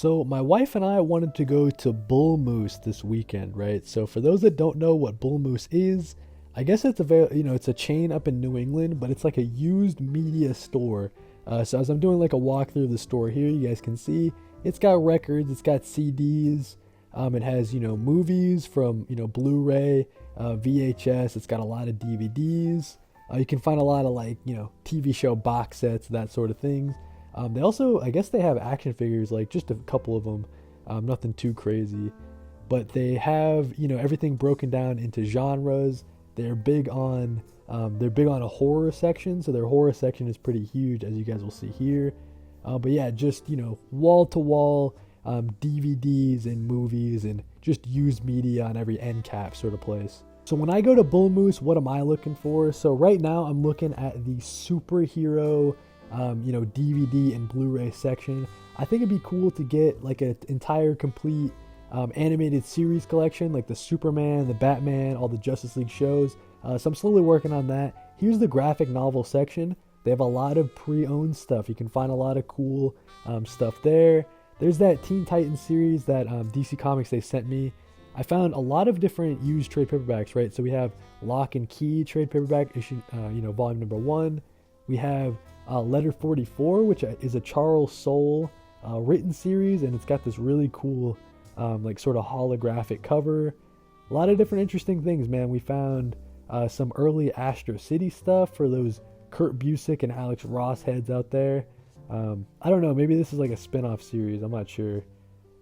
So my wife and I wanted to go to Bull Moose this weekend, right? So for those that don't know what Bull Moose is, I guess it's it's a chain up in New England, but it's like a used media store. So as I'm doing like a walkthrough of the store here, you guys can see it's got records, it's got CDs, it has, movies from, Blu-ray, VHS, it's got a lot of DVDs. You can find a lot of like, TV show box sets, that sort of things. They also, I guess they have action figures, like just a couple of them, nothing too crazy. But they have, everything broken down into genres. They're big on a horror section, so their horror section is pretty huge, as you guys will see here. But yeah, just, wall to wall DVDs and movies and just used media on every end cap sort of place. So when I go to Bull Moose, what am I looking for? So right now I'm looking at the superhero, DVD and Blu-ray section. I think it'd be cool to get like an entire complete animated series collection, like the Superman, the Batman, all the Justice League shows. So I'm slowly working on that. Here's the graphic novel section. They have a lot of pre-owned stuff. You can find a lot of cool stuff there. There's that Teen Titans series that DC Comics they sent me. I found a lot of different used trade paperbacks, right? So we have Lock and Key trade paperback issue, volume number 1. We have Letter 44, which is a Charles Soule written series, and it's got this really cool, like sort of holographic cover. A lot of different interesting things, man. We found some early Astro City stuff for those Kurt Busiek and Alex Ross heads out there. I don't know, maybe this is like a spin-off series. I'm not sure.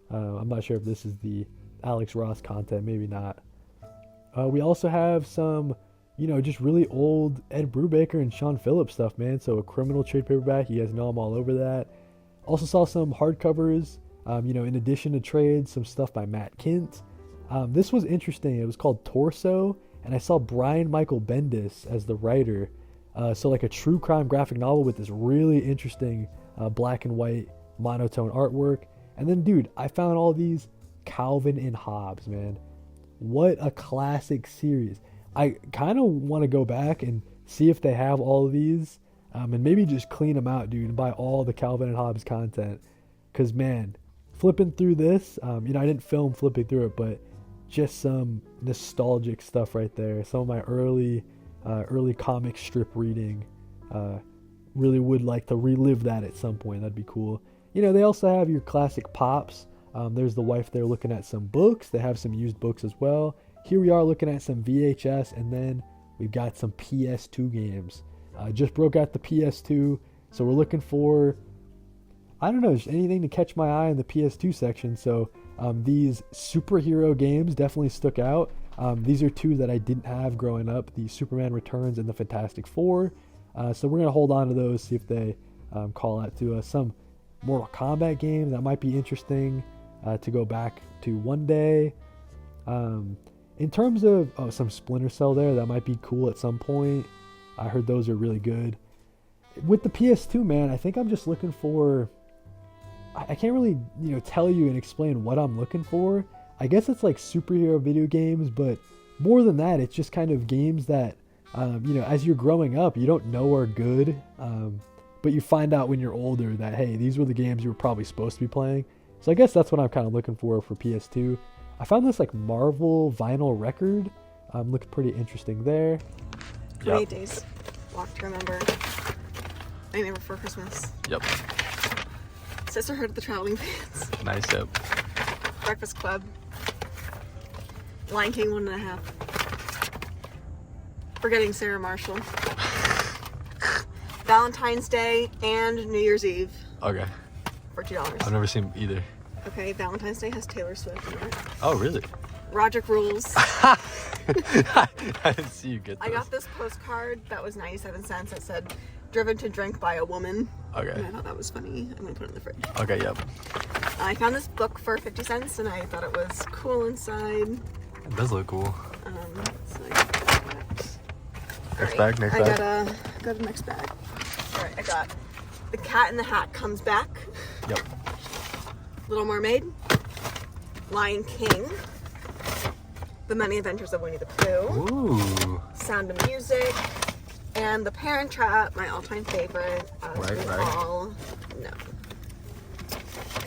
I'm not sure if this is the Alex Ross content, maybe not. We also have some, just really old Ed Brubaker and Sean Phillips stuff, man. So a Criminal trade paperback, you guys know I'm all over that. Also saw some hardcovers, in addition to trades, some stuff by Matt Kint. This was interesting. It was called Torso, and I saw Brian Michael Bendis as the writer. So like a true crime graphic novel with this really interesting black and white monotone artwork. And then, dude, I found all these Calvin and Hobbes, man. What a classic series. I kind of want to go back and see if they have all of these, and maybe just clean them out, dude, and buy all the Calvin and Hobbes content. Because, man, flipping through this, I didn't film flipping through it, but just some nostalgic stuff right there. Some of my early comic strip reading. Really would like to relive that at some point. That'd be cool. They also have your classic pops. There's the wife there looking at some books. They have some used books as well. Here we are looking at some VHS, and then we've got some PS2 games. Just broke out the PS2, so we're looking for, I don't know, just anything to catch my eye in the PS2 section. So these superhero games definitely stuck out. These are two that I didn't have growing up, the Superman Returns and the Fantastic Four. So we're going to hold on to those, see if they call out to us. Some Mortal Kombat games that might be interesting to go back to one day. In terms of some Splinter Cell there, that might be cool at some point. I heard those are really good. With the PS2, man, I think I'm just looking for, I can't really tell you and explain what I'm looking for. I guess it's like superhero video games, but more than that, it's just kind of games that as you're growing up, you don't know are good, but you find out when you're older that, hey, these were the games you were probably supposed to be playing. So I guess that's what I'm kind of looking for PS2. I found this like Marvel vinyl record. Looks pretty interesting there. 28 days. Walk to remember. Nightmare Before Christmas. Yep. Sisterhood of the Traveling Pants. Nice, yep. Breakfast Club. Lion King 1.5. Forgetting Sarah Marshall. Valentine's Day and New Year's Eve. Okay. For $2. I've never seen either. Okay, Valentine's Day has Taylor Swift in it. Oh, really? Roderick Rules. I didn't see you get those. I got this postcard that was 97 cents that said, "Driven to drink by a woman." Okay. And I thought that was funny. I'm going to put it in the fridge. Okay, yep. I found this book for 50 cents and I thought it was cool inside. It does look cool. It's like, Next bag, next bag. I got a next bag. Alright, I got The Cat in the Hat Comes Back. Yep. Little Mermaid. Lion King. The Many Adventures of Winnie the Pooh. Ooh. Sound of Music. And The Parent Trap, my all-time favorite. As we all know.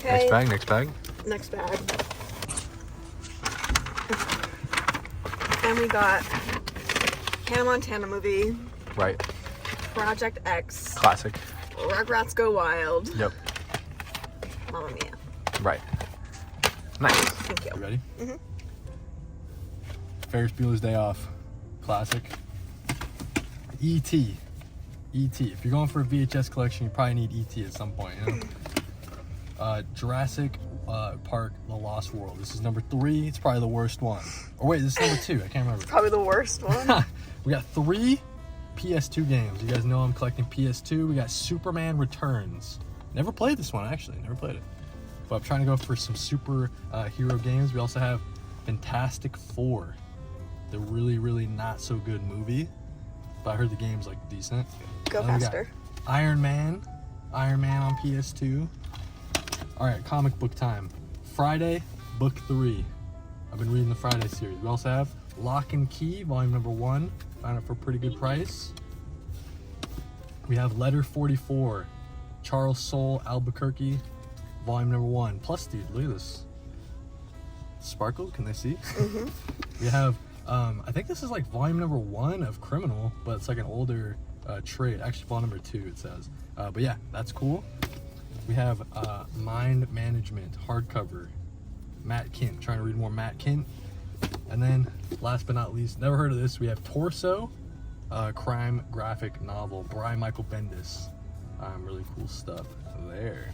Okay. Next bag. Next bag. And we got Hannah Montana movie, Right. Project X, Classic. Rugrats Go Wild, Yep. Mamma Mia. Right. Nice. Thank you. You ready? Mhm. Ferris Bueller's Day Off. Classic. E.T. E.T. If you're going for a VHS collection, you probably need E.T. at some point, you know? Jurassic Park The Lost World. This is number 3. It's probably the worst one. Or wait, this is number 2. I can't remember. Probably the worst one. We got 3 PS2 games. You guys know I'm collecting PS2. We got Superman Returns. Never played this one, actually. Never played it. But I'm trying to go for some super hero games. We also have Fantastic Four. The really, really not so good movie. But I heard the game's like decent. Go Then we got faster. Iron Man on PS2. All right, comic book time. Friday, book 3. I've been reading the Friday series. We also have Lock and Key, volume number 1. Found it for a pretty good price. We have Letter 44, Charles Soule Albuquerque, volume number 1. Plus, dude, look at this. Sparkle, can they see? Mm-hmm. We have, I think this is like volume number 1 of Criminal, but it's like an older trade. Actually, volume number 2, it says. But yeah, that's cool. We have Mind Management, hardcover. Matt Kint, trying to read more Matt Kint. And then, last but not least, never heard of this, we have Torso, crime graphic novel, by Michael Bendis. Really cool stuff there.